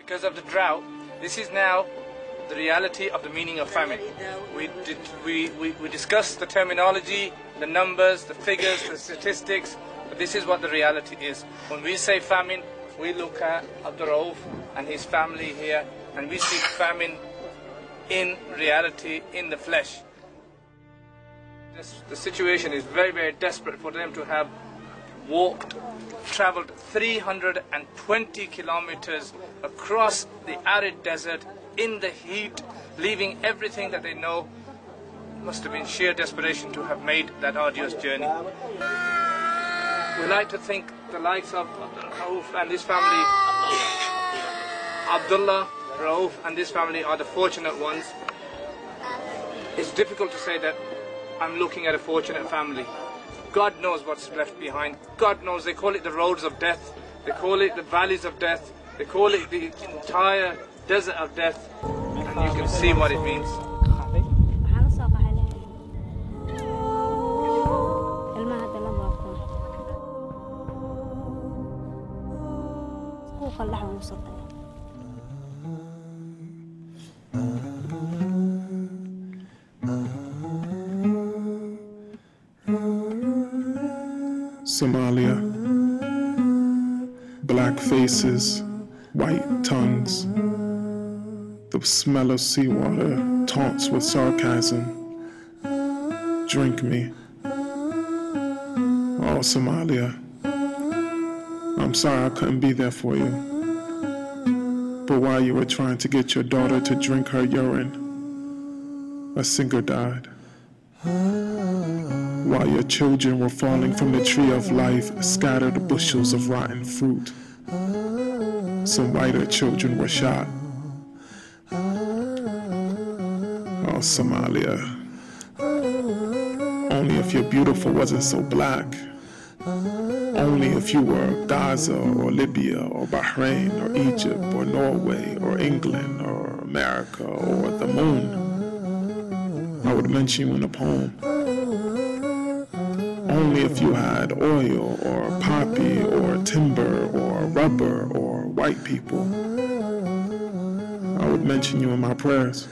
because of the drought, this is now the reality of the meaning of famine. We discussed the terminology, the numbers, the figures, the statistics, but this is what the reality is. When we say famine, we look at Abdul Rauf and his family here, and we see famine in reality, in the flesh. The situation is very, very desperate for them to have traveled 320 kilometers across the arid desert in the heat, leaving everything that they know. Must have been sheer desperation to have made that arduous journey. We like to think the likes of Rauf and his family, Abdullah Rauf and this family are the fortunate ones. It's difficult to say that I'm looking at a fortunate family. God knows what's left behind. God knows. They call it the roads of death. They call it the valleys of death. They call it the entire desert of death. And you can see what it means. Somalia, black faces, white tongues, the smell of seawater taunts with sarcasm. Drink me. Oh, Somalia, I'm sorry I couldn't be there for you. But while you were trying to get your daughter to drink her urine, a singer died. While your children were falling from the tree of life, scattered bushels of rotten fruit. Some whiter children were shot. Oh, Somalia. Only if your beautiful wasn't so black. Only if you were Gaza or Libya or Bahrain or Egypt or Norway or England or America or the moon, I would mention you in a poem. Only if you had oil or poppy or timber or rubber or white people, I would mention you in my prayers.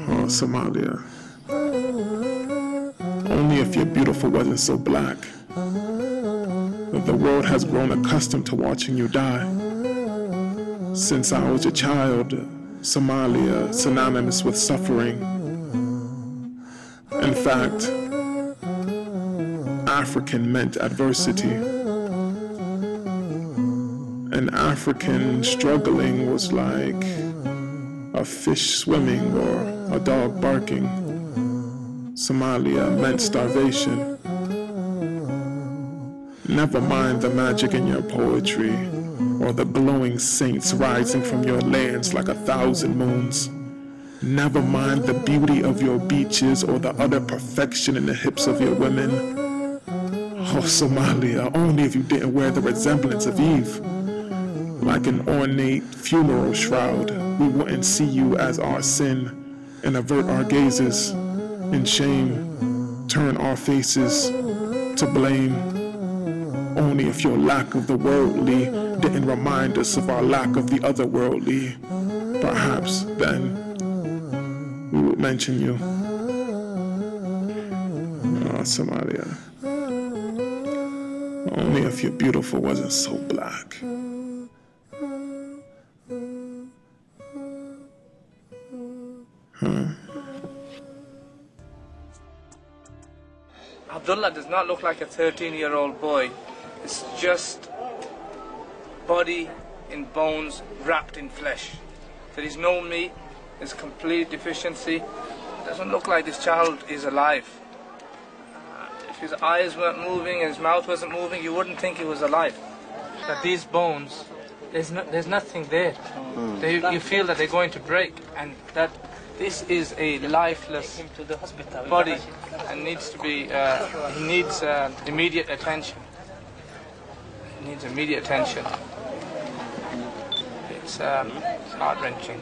Oh, Somalia. Only if your beautiful wasn't so black. The world has grown accustomed to watching you die. Since I was a child, Somalia, synonymous with suffering. In fact, African meant adversity. An African struggling was like a fish swimming or a dog barking. Somalia meant starvation. Never mind the magic in your poetry, or the glowing saints rising from your lands like 1,000 moons. Never mind the beauty of your beaches or the utter perfection in the hips of your women. Oh, Somalia, only if you didn't wear the resemblance of Eve. Like an ornate funeral shroud, we wouldn't see you as our sin and avert our gazes. In shame, turn our faces to blame. Only if your lack of the worldly didn't remind us of our lack of the otherworldly, perhaps then we would mention you. Oh, Somalia. Only if your beautiful wasn't so black. Abdullah does not look like a 13-year-old boy. It's just body in bones wrapped in flesh. There is no meat, there's complete deficiency. It doesn't look like this child is alive. If his eyes weren't moving and his mouth wasn't moving, you wouldn't think he was alive. But these bones, there's nothing there. You feel that they're going to break, and that this is a lifeless body and needs to be, he needs immediate attention. He needs immediate attention. It's heart-wrenching.